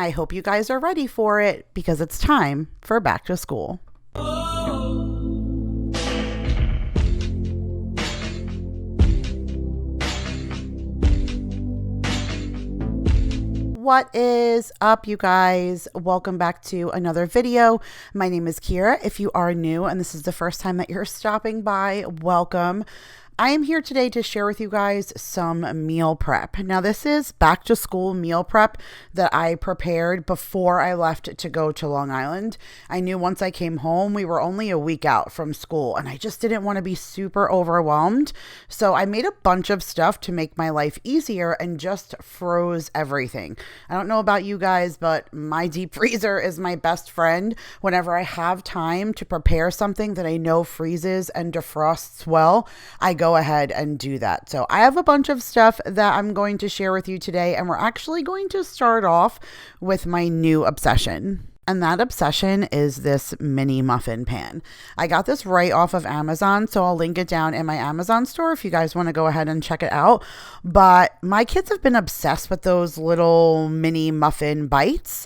I hope you guys are ready for it because it's time for back to school. What is up, you guys? Welcome back to another video. My name is Kira. If you are new and this is the first time that you're stopping by, welcome. I am here today to share with you guys some meal prep. Now, this is back to school meal prep that I prepared before I left to go to Long Island. I knew once I came home, we were only a week out from school and I just didn't want to be super overwhelmed. So I made a bunch of stuff to make my life easier and just froze everything. I don't know about you guys, but my deep freezer is my best friend. Whenever I have time to prepare something that I know freezes and defrosts well, I go ahead and do that. So I have a bunch of stuff that I'm going to share with you today, and we're actually going to start off with my new obsession. And that obsession is this mini muffin pan. I got this right off of Amazon, so I'll link it down in my Amazon store if you guys want to go ahead and check it out. But my kids have been obsessed with those little mini muffin bites.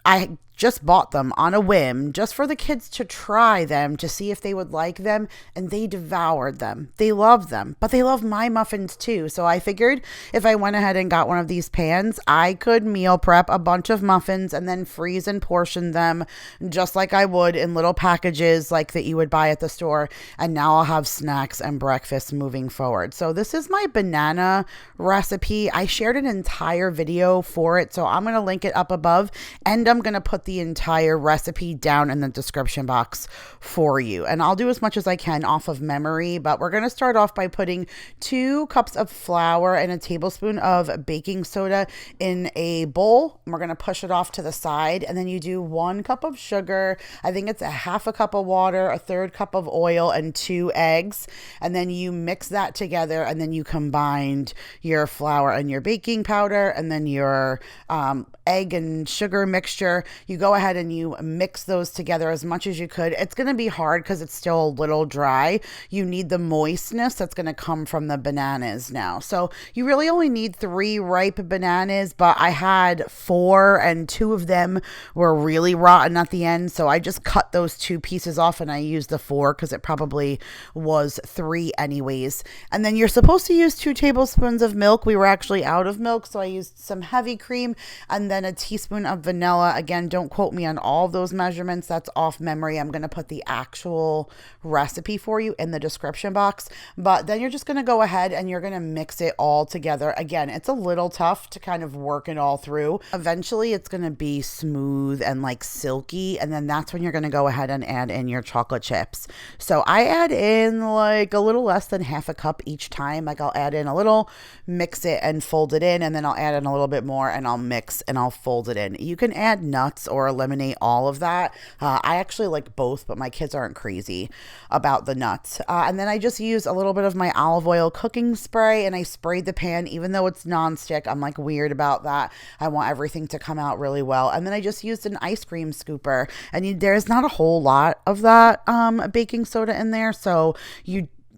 I just bought them on a whim just for the kids to try them to see if they would like them, and they devoured them. They love them, but they love my muffins too. So I figured if I went ahead and got one of these pans, I could meal prep a bunch of muffins and then freeze and portion them just like I would in little packages like that you would buy at the store. And now I'll have snacks and breakfast moving forward. So this is my banana recipe. I shared an entire video for it, so I'm going to link it up above, and I'm going to put the entire recipe down in the description box for you. And I'll do as much as I can off of memory, but we're going to start off by putting 2 cups of flour and a tablespoon of baking soda in a bowl. We're going to push it off to the side, and then you do 1 cup of sugar. I think it's a half a cup of water, a 1/3 cup of oil, and 2 eggs. And then you mix that together, and then you combined your flour and your baking powder, and then your egg and sugar mixture. You go ahead and you mix those together as much as you could. It's going to be hard because it's still a little dry. You need the moistness that's going to come from the bananas now. So you really only need 3 ripe bananas, but I had 4 and 2 of them were really rotten at the end. So I just cut those 2 pieces off and I used the 4 because it probably was 3 anyways. And then you're supposed to use 2 tablespoons of milk. We were actually out of milk, so I used some heavy cream and then a teaspoon of vanilla. Again, don't quote me on all of those measurements. That's off memory. I'm going to put the actual recipe for you in the description box. But then you're just going to go ahead and you're going to mix it all together. Again, it's a little tough to kind of work it all through. Eventually, it's going to be smooth and like silky. And then that's when you're going to go ahead and add in your chocolate chips. So I add in like a little less than half a cup each time. Like I'll add in a little, mix it and fold it in. And then I'll add in a little bit more and I'll mix and I'll fold it in. You can add nuts or eliminate all of that. I actually like both, but my kids aren't crazy about the nuts. And then I just use a little bit of my olive oil cooking spray and I sprayed the pan. Even though it's nonstick, I'm like weird about that. I want everything to come out really well. And then I just used an ice cream scooper, and there's not a whole lot of that baking soda in there, so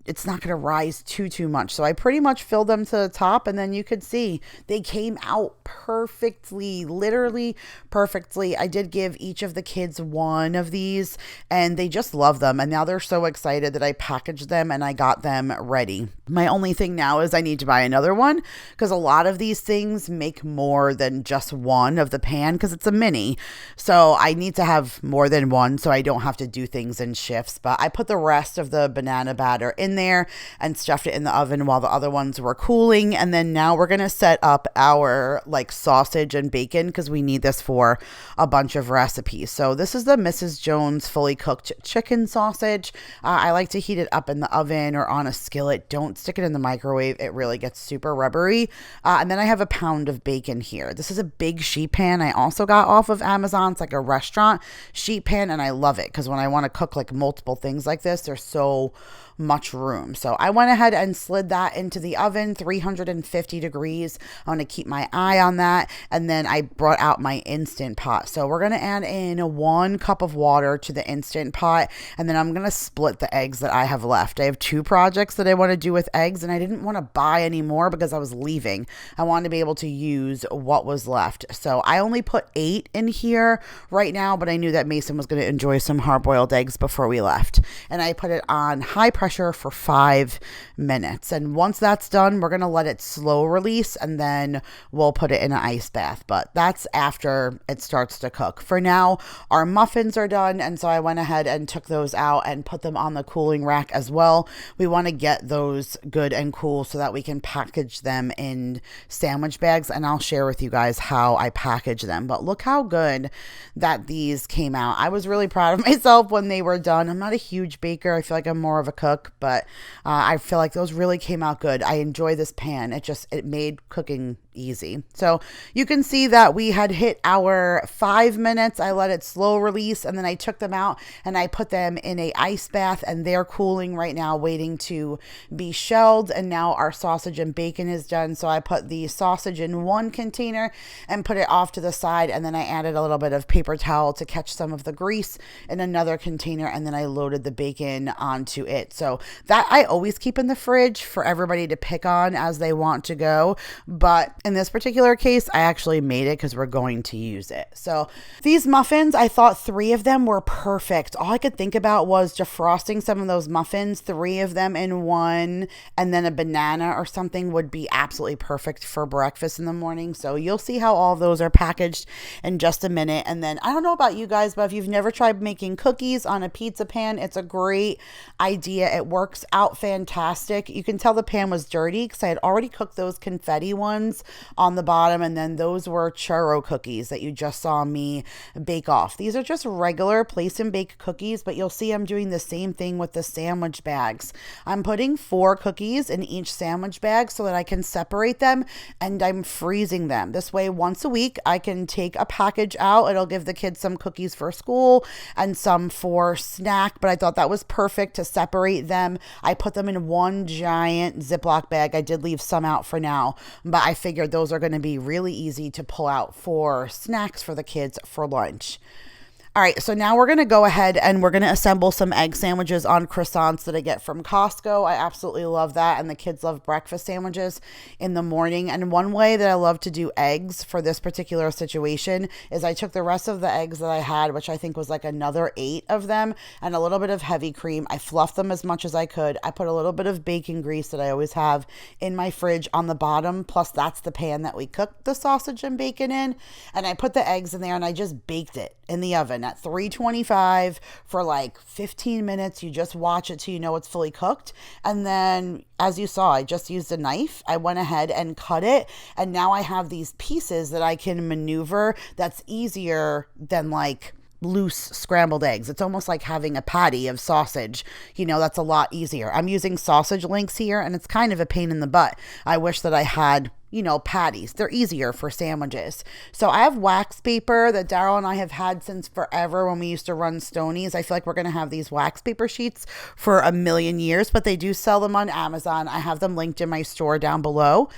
it's not going to rise too much. So I pretty much filled them to the top, and then you could see they came out perfectly, literally perfectly. I did give each of the kids 1 of these and they just love them. And now they're so excited that I packaged them and I got them ready. My only thing now is I need to buy another one because a lot of these things make more than just 1 of the pan because it's a mini. So I need to have more than 1 so I don't have to do things in shifts. But I put the rest of the banana batter in there and stuffed it in the oven while the other ones were cooling. And then now we're going to set up our like sausage and bacon because we need this for a bunch of recipes. So this is the Mrs. Jones fully cooked chicken sausage. I like to heat it up in the oven or on a skillet. Don't stick it in the microwave. It really gets super rubbery. And then I have a pound of bacon here. This is a big sheet pan I also got off of Amazon. It's like a restaurant sheet pan and I love it because when I want to cook like multiple things like this, they're so much room. So I went ahead and slid that into the oven, 350 degrees. I want to keep my eye on that. And then I brought out my Instant Pot. So we're going to add in 1 cup of water to the Instant Pot, and then I'm going to split the eggs that I have left. I have 2 projects that I want to do with eggs, and I didn't want to buy any more because I was leaving. I wanted to be able to use what was left. So I only put 8 in here right now, but I knew that Mason was going to enjoy some hard-boiled eggs before we left. And I put it on high pressure for 5 minutes. And once that's done, we're going to let it slow release, and then we'll put it in an ice bath. But that's after it starts to cook. For now, our muffins are done, and so I went ahead and took those out and put them on the cooling rack as well. We want to get those good and cool so that we can package them in sandwich bags, and I'll share with you guys how I package them. But look how good that these came out. I was really proud of myself when they were done. I'm not a huge baker. I feel like I'm more of a cook, but I feel like those really came out good. I enjoy this pan. It made cooking easy. So you can see that we had hit our 5 minutes. I let it slow release, and then I took them out and I put them in a ice bath, and they're cooling right now, waiting to be shelled. And now our sausage and bacon is done. So I put the sausage in 1 container and put it off to the side, and then I added a little bit of paper towel to catch some of the grease in another container, and then I loaded the bacon onto it. So that I always keep in the fridge for everybody to pick on as they want to go, but in this particular case, I actually made it because we're going to use it. So these muffins, I thought 3 of them were perfect. All I could think about was defrosting some of those muffins, 3 of them in one, and then a banana or something would be absolutely perfect for breakfast in the morning. So you'll see how all of those are packaged in just a minute. And then I don't know about you guys, but if you've never tried making cookies on a pizza pan, it's a great idea. It works out fantastic. You can tell the pan was dirty because I had already cooked those confetti ones on the bottom, and then those were churro cookies that you just saw me bake off. These are just regular place and bake cookies, but you'll see I'm doing the same thing with the sandwich bags. I'm putting 4 cookies in each sandwich bag so that I can separate them, and I'm freezing them. This way, once a week, I can take a package out. It'll give the kids some cookies for school and some for snack, but I thought that was perfect to separate them. I put them in 1 giant Ziploc bag. I did leave some out for now, but I figured those are going to be really easy to pull out for snacks for the kids for lunch. All right, so now we're going to go ahead and we're going to assemble some egg sandwiches on croissants that I get from Costco. I absolutely love that, and the kids love breakfast sandwiches in the morning. And one way that I love to do eggs for this particular situation is I took the rest of the eggs that I had, which I think was like another 8 of them, and a little bit of heavy cream. I fluffed them as much as I could. I put a little bit of bacon grease that I always have in my fridge on the bottom, plus that's the pan that we cooked the sausage and bacon in, and I put the eggs in there, and I just baked it in the oven at 325 for like 15 minutes. You just watch it till you know it's fully cooked. And then, as you saw, I just used a knife. I went ahead and cut it. And now I have these pieces that I can maneuver that's easier than like loose scrambled eggs. It's almost like having a patty of sausage. You know, that's a lot easier. I'm using sausage links here, and it's kind of a pain in the butt. I wish that I had, you know, patties. They're easier for sandwiches. So I have wax paper that Daryl and I have had since forever when we used to run Stonies. I feel like we're going to have these wax paper sheets for a million years, but they do sell them on Amazon. I have them linked in my store down below.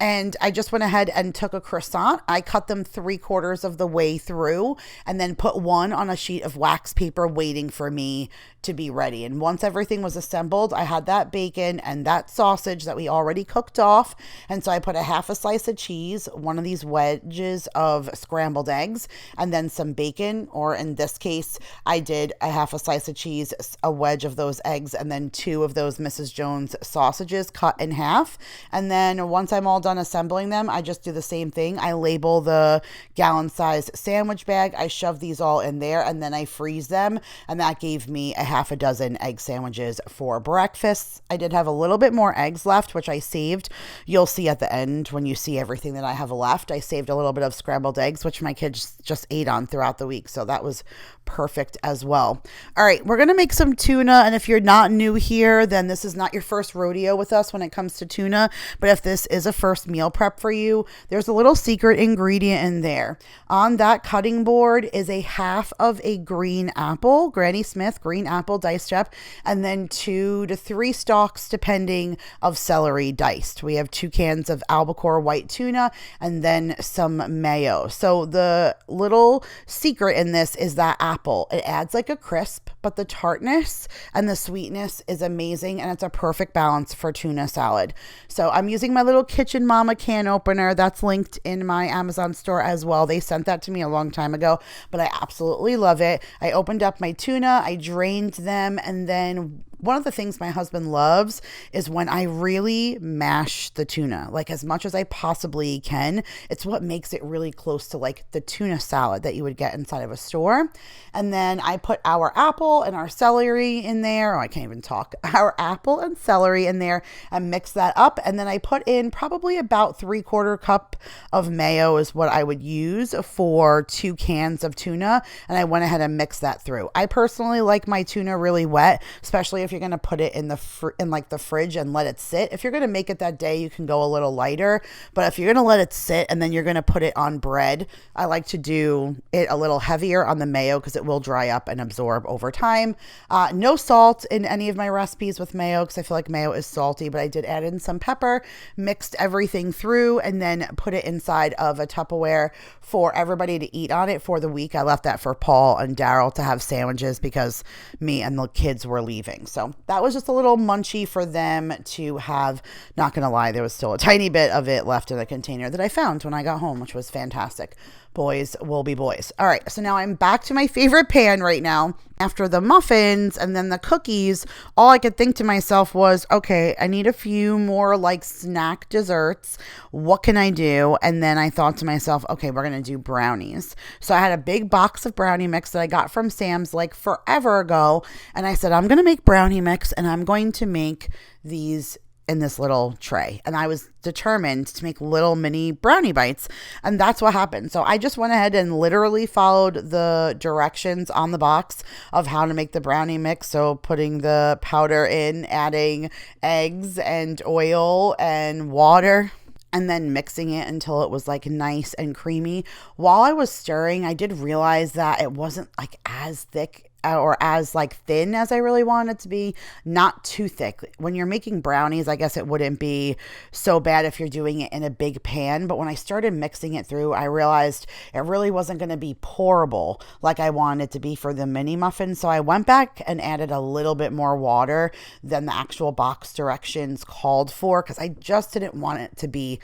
And I just went ahead and took a croissant. I cut them 3/4 of the way through and then put one on a sheet of wax paper waiting for me to be ready. And once everything was assembled, I had that bacon and that sausage that we already cooked off. And so I put a half a slice of cheese, one of these wedges of scrambled eggs, and then some bacon, or in this case, I did a half a slice of cheese, a wedge of those eggs, and then 2 of those Mrs. Jones sausages cut in half. And then once I'm all done assembling them, I just do the same thing. I label the gallon size sandwich bag. I shove these all in there, and then I freeze them. And that gave me a half a dozen egg sandwiches for breakfast. I did have a little bit more eggs left, which I saved. You'll see at the end when you see everything that I have left. I saved a little bit of scrambled eggs, which my kids just ate on throughout the week. So that was perfect as well. All right, we're going to make some tuna. And if you're not new here, then this is not your first rodeo with us when it comes to tuna. But if this is a first first meal prep for you, there's a little secret ingredient in there. On that cutting board is a half of a green apple, Granny Smith green apple diced up, and then 2 to 3 stalks, depending, of celery diced. We have 2 cans of albacore white tuna and then some mayo. So the little secret in this is that apple. It adds like a crisp, but the tartness and the sweetness is amazing, and it's a perfect balance for tuna salad. So I'm using my little Kitchen Mama can opener. That's linked in my Amazon store as well. They sent that to me a long time ago, but I absolutely love it. I opened up my tuna, I drained them, and then one of the things my husband loves is when I really mash the tuna, like as much as I possibly can. It's what makes it really close to like the tuna salad that you would get inside of a store. And then I put our apple and our celery in there. Oh, I can't even talk. Our apple and celery in there and mix that up. And then I put in probably about 3/4 cup of mayo is what I would use for 2 cans of tuna. And I went ahead and mixed that through. I personally like my tuna really wet, especially if you're going to put it in the fridge and let it sit. If you're going to make it that day, you can go a little lighter, but if you're going to let it sit and then you're going to put it on bread, I like to do it a little heavier on the mayo because it will dry up and absorb over time. No salt in any of my recipes with mayo because I feel like mayo is salty, but I did add in some pepper, mixed everything through, and then put it inside of a Tupperware for everybody to eat on it for the week. I left that for Paul and Daryl to have sandwiches because me and the kids were leaving. So that was just a little munchie for them to have. Not going to lie, there was still a tiny bit of it left in the container that I found when I got home, which was fantastic. Boys will be boys. All right, so now I'm back to my favorite pan right now. After the muffins and then the cookies, all I could think to myself was, okay, I need a few more like snack desserts. What can I do? And then I thought to myself, okay, we're going to do brownies. So I had a big box of brownie mix that I got from Sam's like forever ago. And I said, I'm going to make brownie mix and I'm going to make these in this little tray. And I was determined to make little mini brownie bites. And that's what happened. So I just went ahead and literally followed the directions on the box of how to make the brownie mix. So putting the powder in, adding eggs and oil and water, and then mixing it until it was like nice and creamy. While I was stirring, I did realize that it wasn't like as thick or as like thin as I really wanted it to be, not too thick. When you're making brownies, I guess it wouldn't be so bad if you're doing it in a big pan. But when I started mixing it through, I realized it really wasn't going to be pourable like I wanted it to be for the mini muffins. So I went back and added a little bit more water than the actual box directions called for because I just didn't want it to be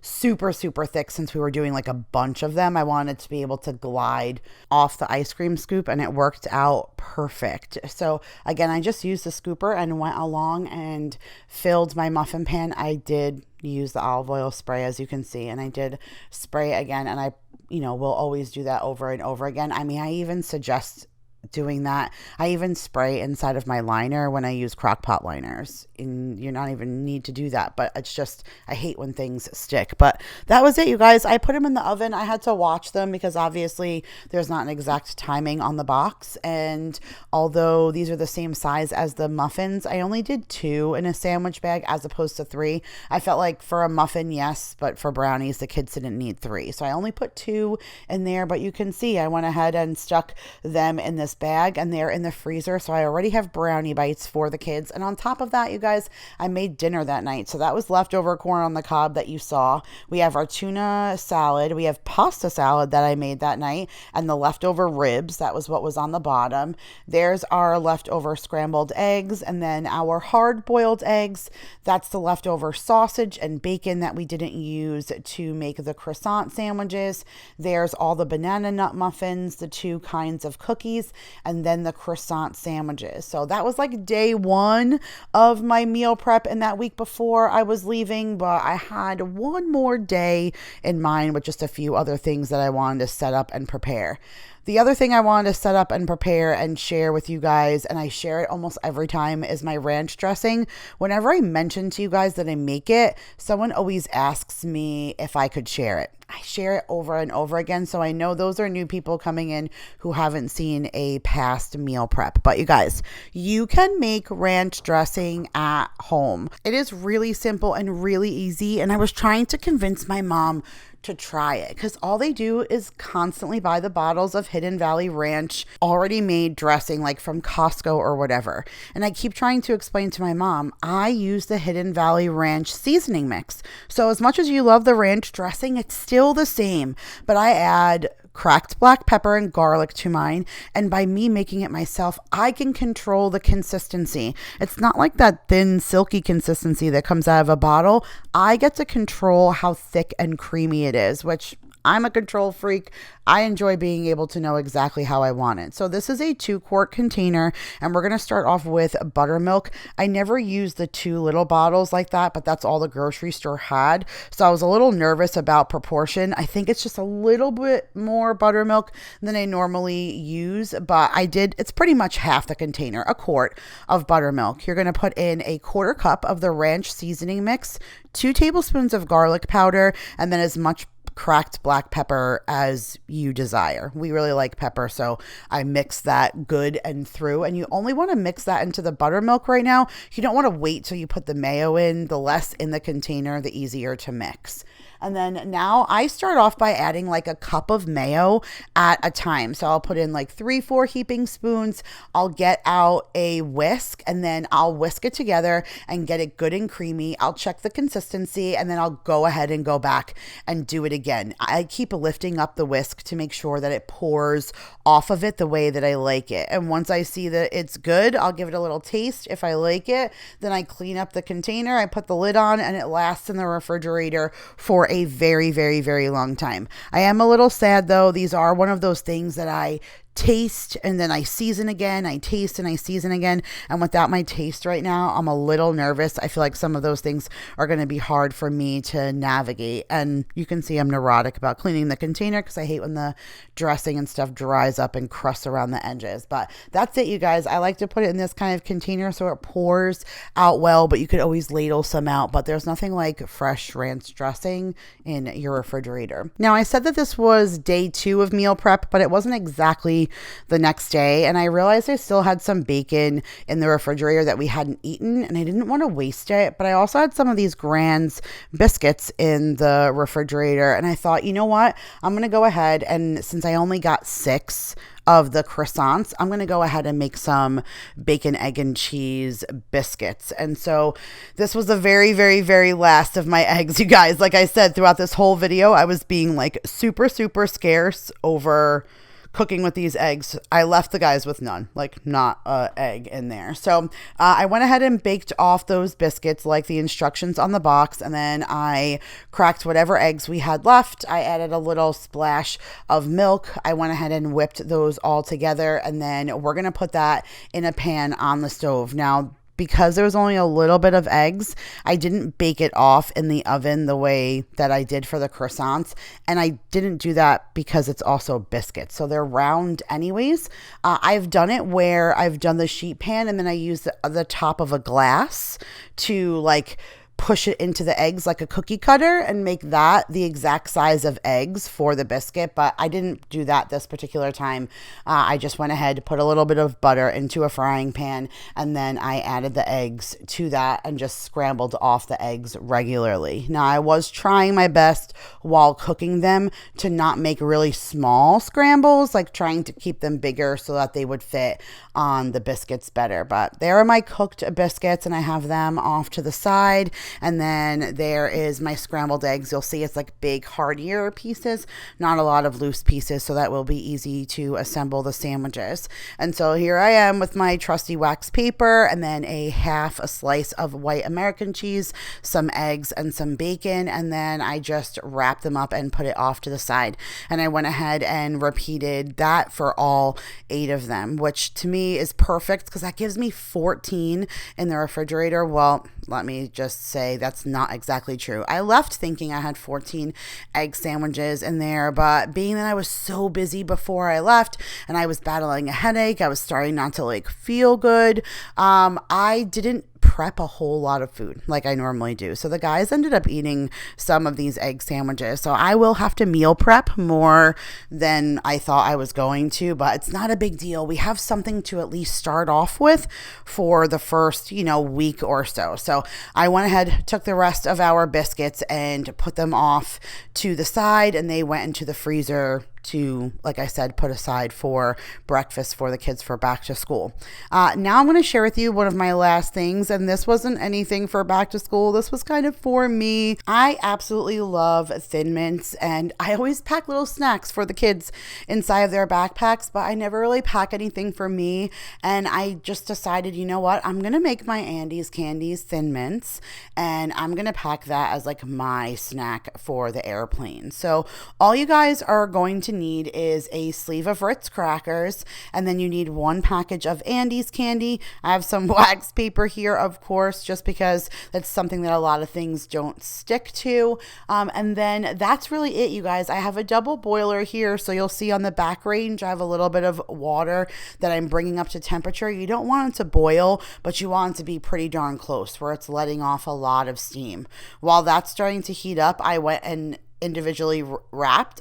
super, super thick since we were doing like a bunch of them. I wanted to be able to glide off the ice cream scoop and it worked out perfect. So again, I just used the scooper and went along and filled my muffin pan. I did use the olive oil spray as you can see, and I did spray again, and I will always do that over and over again. I mean, I even suggest doing that. I even spray inside of my liner when I use crock pot liners, and you not even need to do that, but it's just, I hate when things stick. But that was it, you guys. I put them in the oven. I had to watch them because obviously there's not an exact timing on the box, and although these are the same size as the muffins, I only did 2 in a sandwich bag as opposed to 3. I felt like for a muffin, yes, but for brownies the kids didn't need 3, so I only put 2 in there. But you can see I went ahead and stuck them in this bag, and they're in the freezer. So I already have brownie bites for the kids. And on top of that, you guys, I made dinner that night. So that was leftover corn on the cob that you saw. We have our tuna salad. We have pasta salad that I made that night, and the leftover ribs. That was what was on the bottom. There's our leftover scrambled eggs, and then our hard boiled eggs. That's the leftover sausage and bacon that we didn't use to make the croissant sandwiches. There's all the banana nut muffins, the 2 kinds of cookies, and then the croissant sandwiches. So that was like day 1 of my meal prep in that week before I was leaving, but I had one more day in mind with just a few other things that I wanted to set up and prepare. The other thing I wanted to set up and prepare and share with you guys, and I share it almost every time, is my ranch dressing. Whenever I mention to you guys that I make it, someone always asks me if I could share it. I share it over and over again. So I know those are new people coming in who haven't seen a past meal prep. But you guys, you can make ranch dressing at home. It is really simple and really easy. And I was trying to convince my mom to try it because all they do is constantly buy the bottles of Hidden Valley Ranch already made dressing, like from Costco or whatever. And I keep trying to explain to my mom, I use the Hidden Valley Ranch seasoning mix. So as much as you love the ranch dressing, it's still the same, but I add cracked black pepper and garlic to mine. And by me making it myself, I can control the consistency. It's not like that thin, silky consistency that comes out of a bottle. I get to control how thick and creamy it is, which I'm a control freak. I enjoy being able to know exactly how I want it. So this is a 2-quart container, and we're going to start off with buttermilk. I never used the 2 little bottles like that, but that's all the grocery store had. So I was a little nervous about proportion. I think it's just a little bit more buttermilk than I normally use, but it's pretty much half the container, a quart of buttermilk. You're going to put in a 1/4 cup of the ranch seasoning mix, 2 tablespoons of garlic powder, and then as much cracked black pepper as you desire. We really like pepper, so I mix that good and through. And you only want to mix that into the buttermilk right now. You don't want to wait till you put the mayo in. The less in the container, the easier to mix. And then now I start off by adding like a cup of mayo at a time. So I'll put in like 3-4 heaping spoons. I'll get out a whisk and then I'll whisk it together and get it good and creamy. I'll check the consistency and then I'll go ahead and go back and do it again. I keep lifting up the whisk to make sure that it pours off of it the way that I like it. And once I see that it's good, I'll give it a little taste. If I like it, then I clean up the container. I put the lid on and it lasts in the refrigerator for a very, very, very long time. I am a little sad though. These are one of those things that I taste and then I season again. I taste and I season again. And without my taste right now, I'm a little nervous. I feel like some of those things are going to be hard for me to navigate. And you can see I'm neurotic about cleaning the container because I hate when the dressing and stuff dries up and crusts around the edges. But that's it, you guys. I like to put it in this kind of container so it pours out well, but you could always ladle some out. But there's nothing like fresh ranch dressing in your refrigerator. Now, I said that this was day 2 of meal prep, but it wasn't exactly the next day, and I realized I still had some bacon in the refrigerator that we hadn't eaten, and I didn't want to waste it, but I also had some of these Grand's biscuits in the refrigerator, and I thought, you know what, I'm going to go ahead, and since I only got 6 of the croissants, I'm going to go ahead and make some bacon, egg, and cheese biscuits. And so this was the very, very, very last of my eggs, you guys. Like I said, throughout this whole video, I was being like super, super scarce over cooking with these eggs. I left the guys with none, like not an egg in there. So I went ahead and baked off those biscuits like the instructions on the box, and then I cracked whatever eggs we had left. I added a little splash of milk. I went ahead and whipped those all together, and then we're going to put that in a pan on the stove. Now, because there was only a little bit of eggs, I didn't bake it off in the oven the way that I did for the croissants. And I didn't do that because it's also biscuits. So they're round anyways. I've done it where I've done the sheet pan and then I use the top of a glass to like push it into the eggs like a cookie cutter and make that the exact size of eggs for the biscuit. But I didn't do that this particular time. I just went ahead, put a little bit of butter into a frying pan, and then I added the eggs to that and just scrambled off the eggs regularly. Now, I was trying my best while cooking them to not make really small scrambles, like trying to keep them bigger so that they would fit on the biscuits better. But there are my cooked biscuits, and I have them off to the side. And then there is my scrambled eggs. You'll see it's like big, heartier pieces, not a lot of loose pieces, so that will be easy to assemble the sandwiches. And so here I am with my trusty wax paper and then half a slice of white American cheese, some eggs, and some bacon. And then I just wrapped them up and put it off to the side. And I went ahead and repeated that for all 8 of them, which to me is perfect because that gives me 14 in the refrigerator. Well, let me just say that's not exactly true. I left thinking I had 14 egg sandwiches in there, but being that I was so busy before I left and I was battling a headache, I was starting not to like feel good. I didn't prep a whole lot of food like I normally do. So the guys ended up eating some of these egg sandwiches. So I will have to meal prep more than I thought I was going to, but it's not a big deal. We have something to at least start off with for the first, week or so. So I went ahead, took the rest of our biscuits and put them off to the side, and they went into the freezer to, like I said, put aside for breakfast for the kids for back to school. Now I'm going to share with you one of my last things, and this wasn't anything for back to school. This was kind of for me. I absolutely love Thin Mints, and I always pack little snacks for the kids inside of their backpacks, but I never really pack anything for me. And I just decided, you know what? I'm going to make my Andes Candies Thin Mints, and I'm going to pack that as like my snack for the airplane. So all you guys are going to need is a sleeve of Ritz crackers, and then you need one package of Andes candy. I have some wax paper here, of course, just because that's something that a lot of things don't stick to. And then that's really it, you guys. I have a double boiler here, so you'll see on the back range I have a little bit of water that I'm bringing up to temperature. You don't want it to boil, but you want it to be pretty darn close where it's letting off a lot of steam. While that's starting to heat up, I went and individually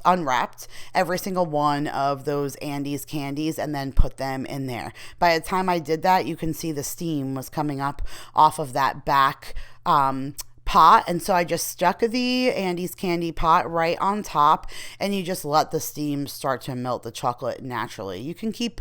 unwrapped every single one of those Andes candies and then put them in there. By the time I did that, you can see the steam was coming up off of that back pot, and so I just stuck the Andes candy pot right on top, and you just let the steam start to melt the chocolate naturally. You can keep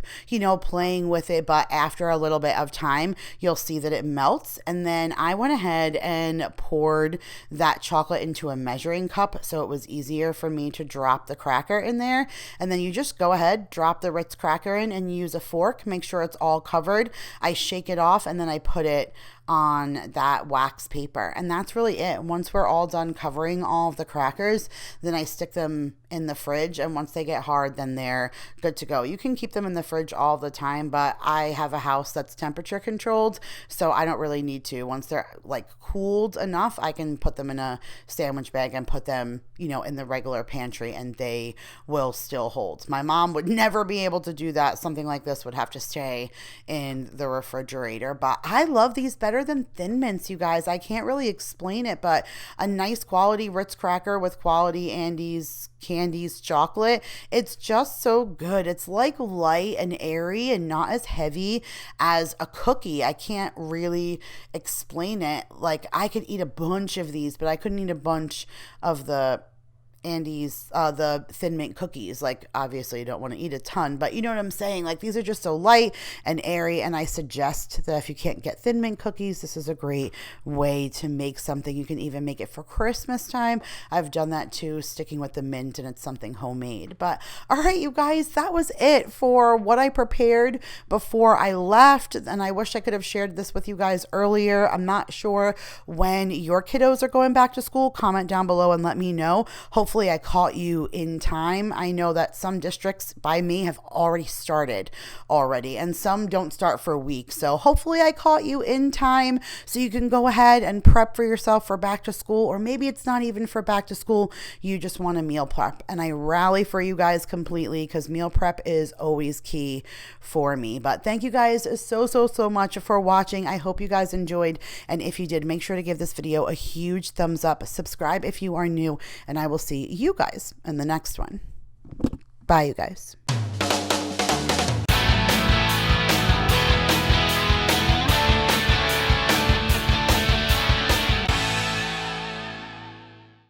playing with it, but after a little bit of time you'll see that it melts. And then I went ahead and poured that chocolate into a measuring cup so it was easier for me to drop the cracker in there. And then you just go ahead, drop the Ritz cracker in, and use a fork, make sure it's all covered. I shake it off, and then I put it on that wax paper, and that's really it. Once we're all done covering all of the crackers, then I stick them in the fridge, and once they get hard, then they're good to go. You can keep them in the fridge all the time, but I have a house that's temperature controlled, so I don't really need to. Once they're like cooled enough, I can put them in a sandwich bag and put them in the regular pantry, and they will still hold. My mom would never be able to do that. Something like this would have to stay in the refrigerator, but I love these better than Thin Mints, you guys. I can't really explain it, but a nice quality Ritz cracker with quality Andes candies chocolate, it's just so good. It's like light and airy and not as heavy as a cookie. I can't really explain it. Like, I could eat a bunch of these, but I couldn't eat a bunch of the Andes, the Thin Mint cookies. Like, obviously you don't want to eat a ton, but you know what I'm saying? Like, these are just so light and airy, and I suggest that if you can't get Thin Mint cookies, this is a great way to make something. You can even make it for Christmas time. I've done that too, sticking with the mint, and it's something homemade. But all right, you guys, that was it for what I prepared before I left, and I wish I could have shared this with you guys earlier. I'm not sure when your kiddos are going back to school. Comment down below and let me know. Hopefully I caught you in time. I know that some districts by me have already started already, and some don't start for weeks. So hopefully I caught you in time so you can go ahead and prep for yourself for back to school, or maybe it's not even for back to school. You just want to meal prep, and I rally for you guys completely because meal prep is always key for me. But thank you guys so much for watching. I hope you guys enjoyed, and if you did, make sure to give this video a huge thumbs up. Subscribe if you are new, and I will see you guys in the next one. Bye, you guys.